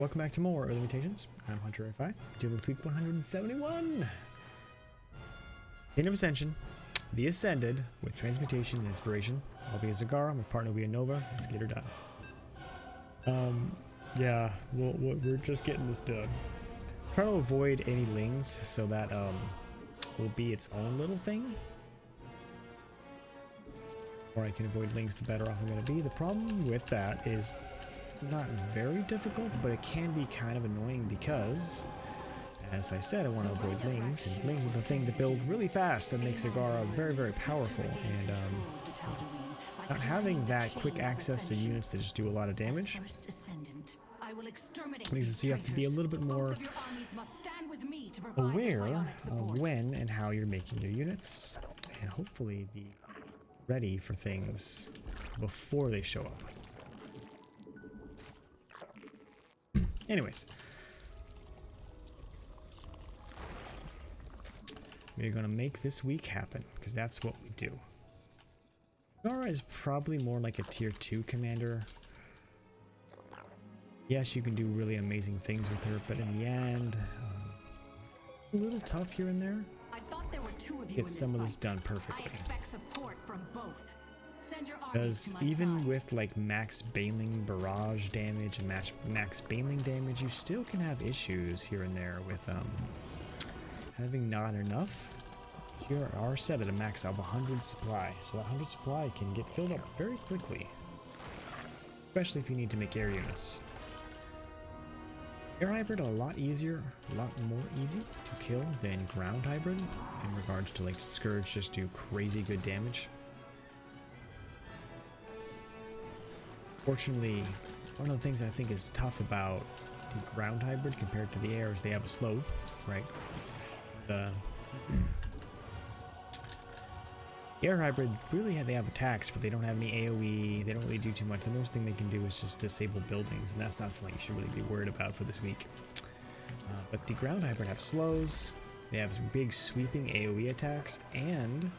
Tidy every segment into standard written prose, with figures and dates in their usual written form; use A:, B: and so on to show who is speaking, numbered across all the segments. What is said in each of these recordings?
A: Welcome back to more Early Mutations. I'm Hunter FI, dealing with week 171. Chain of Ascension, the Ascended, with Transmutation and Inspiration. I'll be a Zagara, my partner will be a Nova. Let's get her done. Yeah, we're just getting this done. Trying to avoid any lings so that will be its own little thing. The more I can avoid lings, the better off I'm going to be. The problem with that is not very difficult, but it can be kind of annoying because, as I said, I want to avoid lings, and lings are the thing to build really fast that makes Zagara very, very powerful, and not having that quick access to units that just do a lot of damage means so you have to be a little bit more aware of when and how you're making your units, and hopefully be ready for things before they show up. Anyways, we're going to make this week happen, because that's what we do. Zagara is probably more like a tier 2 commander. Yes, you can do really amazing things with her, but in the end, a little tough here and there. Get some of this done perfectly. Because even with like max Baneling barrage damage and max Baneling damage, you still can have issues here and there with having not enough. You are set at a max of 100 supply, so that 100 supply can get filled up very quickly, especially if you need to make air units. Air hybrid a lot easier, a lot more easy to kill than ground hybrid in regards to like Scourge just do crazy good damage. Fortunately, one of the things that I think is tough about the ground hybrid compared to the air is they have a slow, right? The air hybrid really they have attacks, but they don't have any AoE. They don't really do too much. The most thing they can do is just disable buildings, and that's not something you should really be worried about for this week. But the ground hybrid have slows. They have some big sweeping AoE attacks, and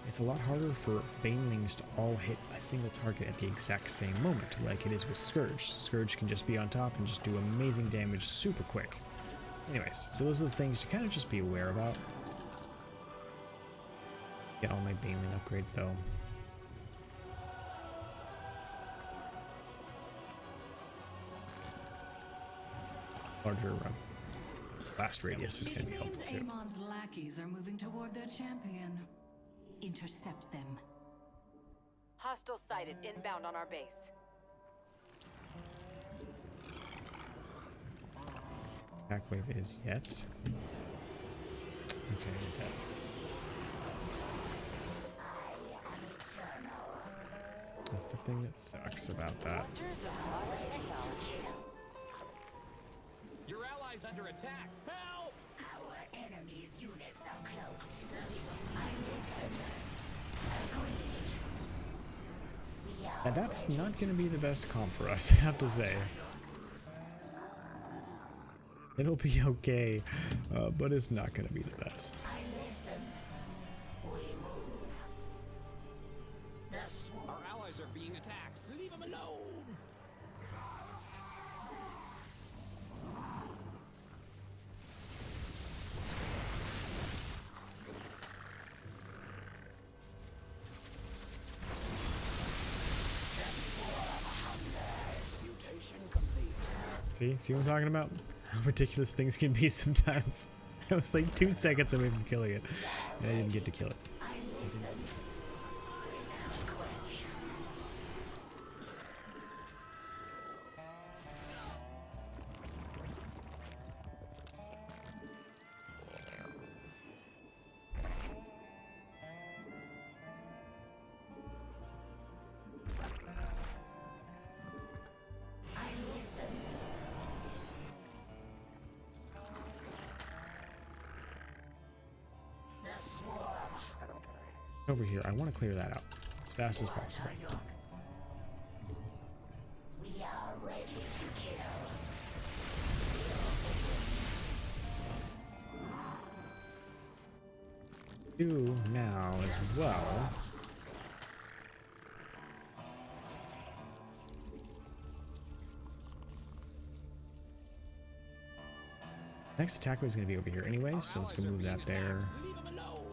A: it's a lot harder for Banelings to all hit a single target at the exact same moment, like it is with Scourge. Scourge can just be on top and just do amazing damage super quick. Anyways, so those are the things to kind of just be aware about. Get all my Baneling upgrades though. Larger blast radius is going to be helpful too.
B: Amon's lackeys are moving toward their champion. Intercept them.
C: Hostile sighted inbound on our base.
A: Attack wave is yet. Okay, it does. That's the thing that sucks about that.
D: Your allies under attack. Help!
E: Our enemy's units are cloaked.
A: And that's not going to be the best comp for us, I have to say. It'll be okay, but it's not going to be the best.
D: Our allies are being attacked. Leave them alone. Mutation complete.
A: See what I'm talking about? How ridiculous things can be sometimes. I was like 2 seconds away from killing it, and I didn't get to kill it. Over here, I want to clear that out as fast as possible.
E: We are ready to kill.
A: Do now as well. Next attack was going to be over here anyway, so let's go move that there.
D: Leave him alone.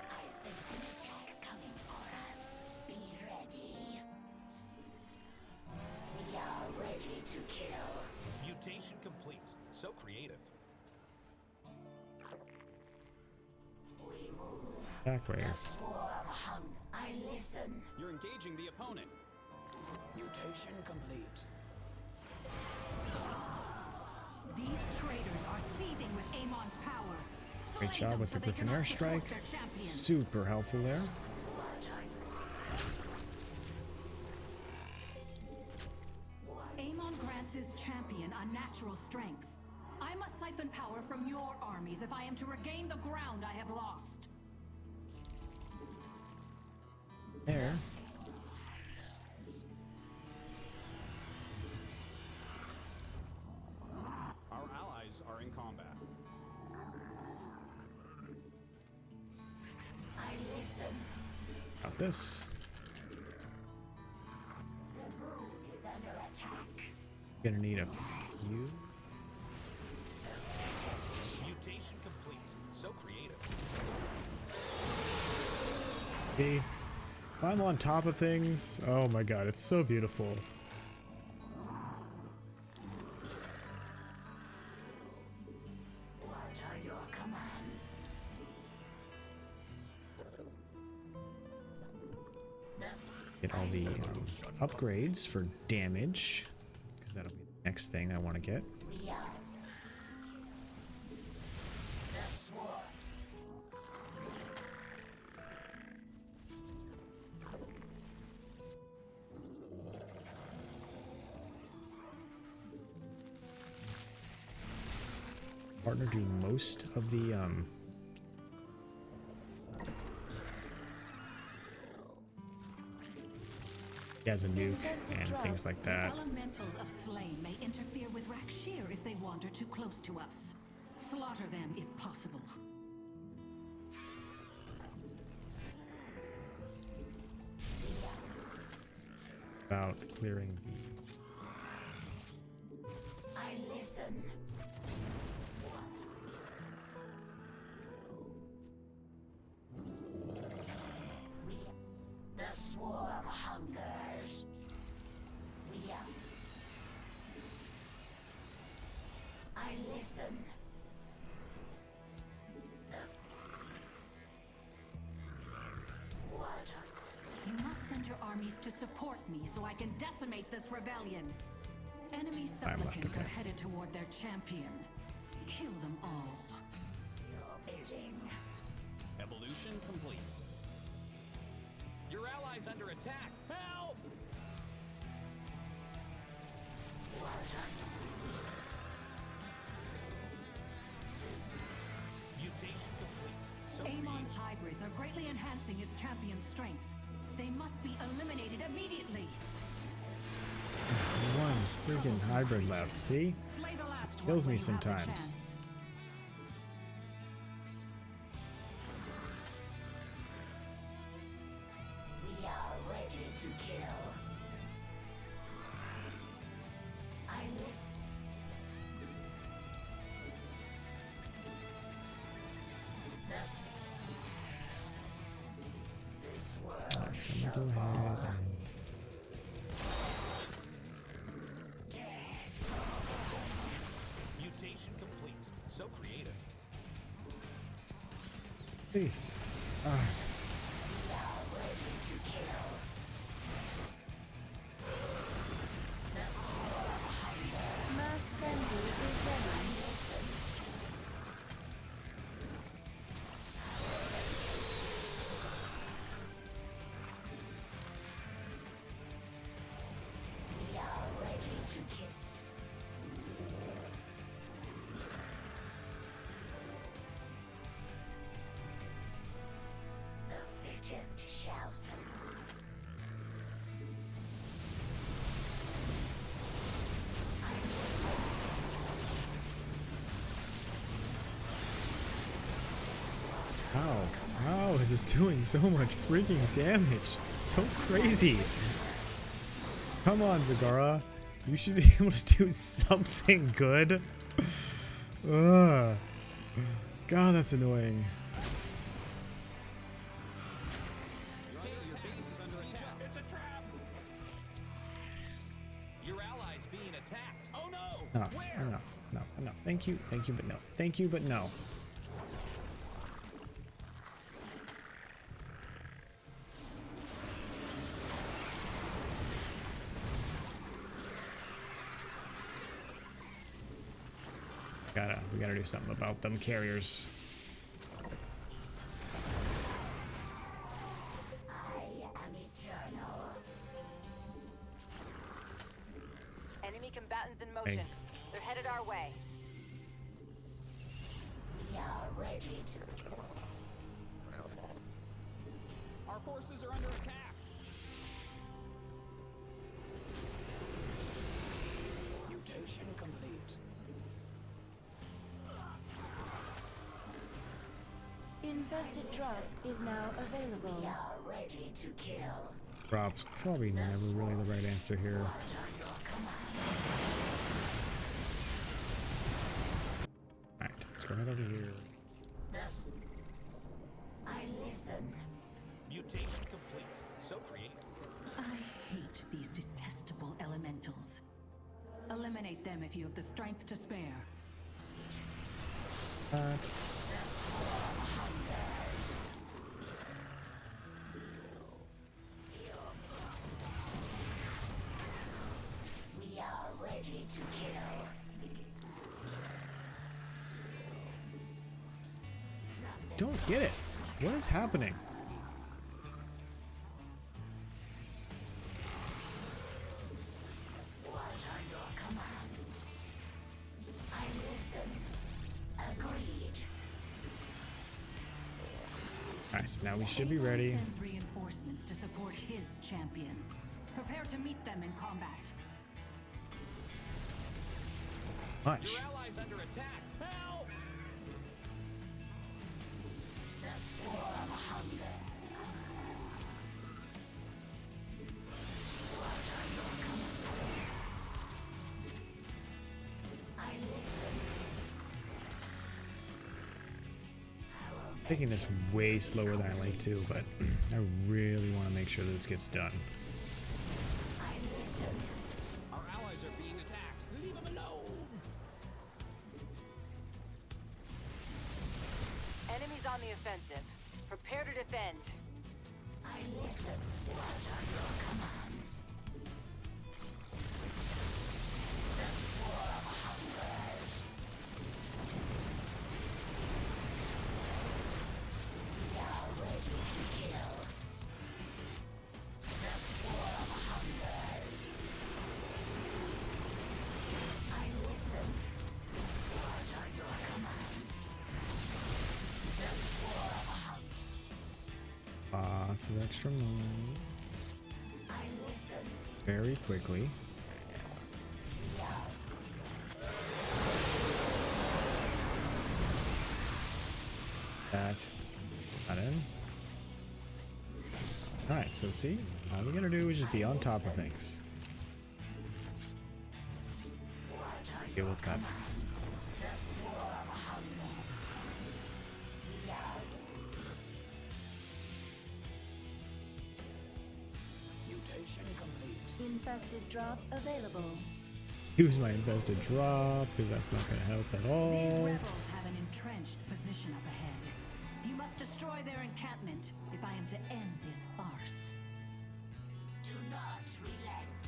E: I sense an attack coming for us. Be ready. We are ready to kill.
D: Mutation complete. So creative.
E: We move.
A: Attack where?
E: Swarm hung. I listen.
D: You're engaging the opponent. Mutation complete.
B: These traitors are seething with Amon's power.
A: Great
B: Slay
A: job
B: them
A: with
B: so
A: the
B: they
A: Griffin
B: cannot
A: airstrike.
B: support their champion.
A: Super helpful there.
B: Amon grants his champion unnatural strength. I must siphon power from your armies if I am to regain the ground I have lost.
A: There.
D: Our allies are in combat.
E: I listen.
A: Got this.
E: The moon is under attack.
A: Gonna need a few.
D: Mutation complete. So creative.
A: See? I'm on top of things. Oh my god, it's so beautiful.
E: What are your commands?
A: Get all the upgrades for damage, because that'll be the next thing I want to get.
E: We are. The swarm.
A: Partner do most of the he has a nuke and things like that.
B: Elementals of Slain may interfere with Rakshir if they wander too close to us. Slaughter them if possible.
A: About clearing the
E: I listen. We, the swarm hungers. We are. I listen. What?
B: You must send your armies to support me so I can decimate this rebellion. Enemy
A: I'm left,
B: supplicants
A: okay.
B: are headed toward their champion. Kill them all.
E: Your bidding.
D: Evolution complete. Your allies under attack. Help!
E: What are
D: Mutation complete. So
B: Amon's
D: creative.
B: hybrids are greatly enhancing his champion's strength. They must be eliminated immediately.
A: one friggin' hybrid left. See?
B: Slay the last one
A: Kills
B: when
A: me
B: you have the
A: sometimes.
B: chance.
E: We are ready to kill. I live. This world
A: Alright, so I'm gonna go ahead and
D: Mutation complete. So creative.
A: see. Ah,
F: Mass frenzy is ready.
E: we are ready to kill. The fittest shall survive.
A: how? How is is just doing so much freaking damage. It's so crazy. Come on, Zagara. You should be able to do something good. Ugh. God, that's annoying.
D: Your base is under attack. It's a trap. Your allies being attacked. Oh no!
A: Enough,
D: Where?
A: enough. Thank you, but no. Thank you, but no. We gotta do something about them carriers.
E: I am eternal.
C: Enemy combatants in motion. They're headed our way.
E: We are ready to.
D: Our forces are under attack. Mutation complete.
F: Infested drop is now available.
E: We are ready to kill.
A: Drop's probably never really the right answer here. Alright, let's go right over here.
E: I listen.
D: Mutation complete. So creative.
B: I hate these detestable elementals. Eliminate them if you have the strength to spare.
E: We are ready to kill.
A: Don't get it. What is happening?
E: What are your commands? I listen. Agreed.
A: Alright, so now we should be ready.
B: Sends reinforcements to support his champion. Prepare to meet them in combat.
A: Much.
D: Your allies under attack. Help!
A: Taking this way slower than I like to, but I really want to make sure that this gets done.
D: Our allies are being attacked. Leave them alone.
C: Enemies on the offensive. Prepare to defend.
E: I listen. What are your commands?
A: Lots of extra money. Very quickly. That in. Alright, so see, all we gotta do is just be on top of things. Deal with that.
D: Mutation complete.
F: Infested drop available.
A: Use my infested drop, because that's not gonna help at
B: These
A: all.
B: rebels have an entrenched position up ahead. You must destroy their encampment if I am to end this farce.
E: Do not relent.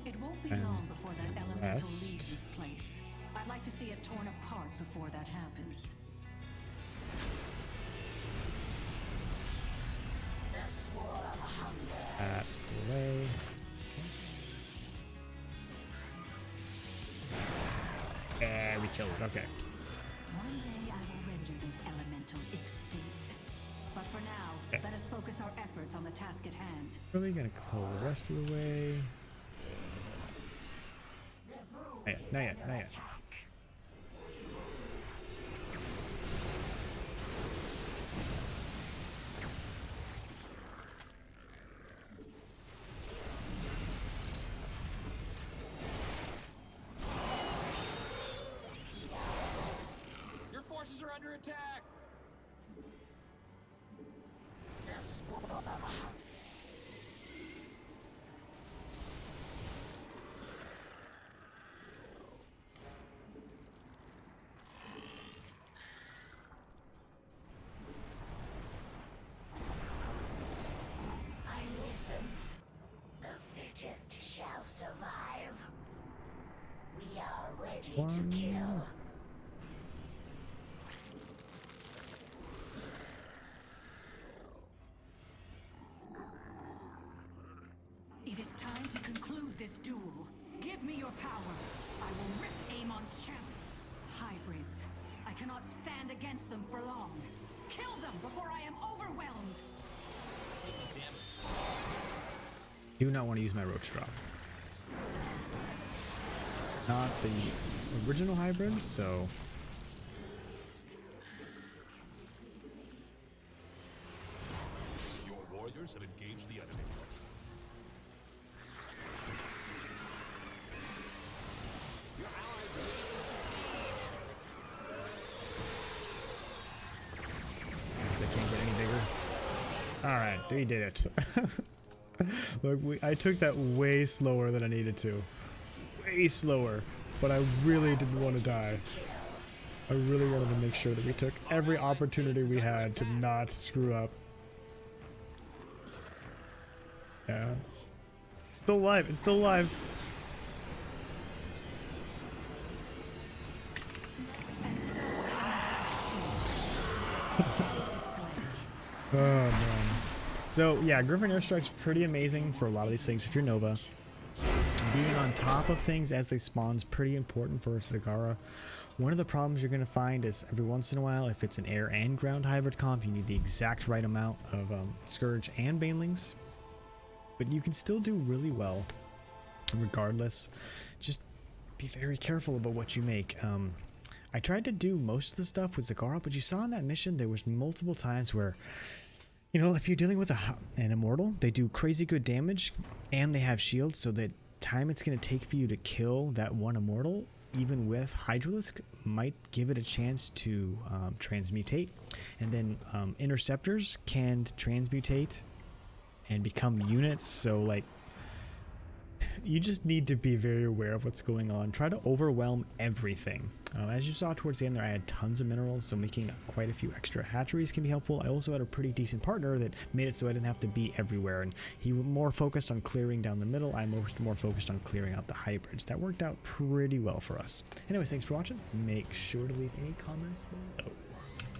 B: It won't be
A: And
B: long before that elemental
A: rest.
B: leaves this place. I'd like to see it torn apart before that happens.
A: That away. And we killed it, okay.
B: One day I will render those elementals extinct. But for now,
A: Okay.
B: let us focus our efforts on the task at hand.
A: Really gonna call the rest of the way. Not yet, not yet.
D: attacked!
E: I listen. The fittest shall survive. We are ready to kill.
B: It is time to conclude this duel. Give me your power. I will rip Amon's champion. Hybrids. I cannot stand against them for long. Kill them before I am overwhelmed.
A: Do not want to use my roach drop. Not the original hybrid, so
G: Your warriors have engaged the enemy.
D: Your allies' base is besieged.
A: because I can't get any bigger. All right, we did it. Look, I took that way slower than I needed to. Way slower, but I really didn't want to die. I really wanted to make sure that we took every opportunity we had to not screw up. Yeah. Still alive, it's still alive. Oh man. So yeah, Griffin Airstrike's pretty amazing for a lot of these things if you're Nova. Being on top of things as they spawn is pretty important for Zagara. One of the problems you're going to find is every once in a while, if it's an air and ground hybrid comp, you need the exact right amount of Scourge and Banelings. But you can still do really well regardless. Just be very careful about what you make. I tried to do most of the stuff with Zagara, but you saw in that mission there was multiple times where, you know, if you're dealing with an immortal, they do crazy good damage and they have shields, so that time it's going to take for you to kill that one immortal, even with Hydralisk, might give it a chance to transmutate. And then interceptors can transmutate and become units, so like you just need to be very aware of what's going on. Try to overwhelm everything. As you saw towards the end there, I had tons of minerals, so making quite a few extra hatcheries can be helpful. I also had a pretty decent partner that made it so I didn't have to be everywhere, and he was more focused on clearing down the middle. I'm more focused on clearing out the hybrids. That worked out pretty well for us. Anyways, thanks for watching. Make sure to leave any comments below.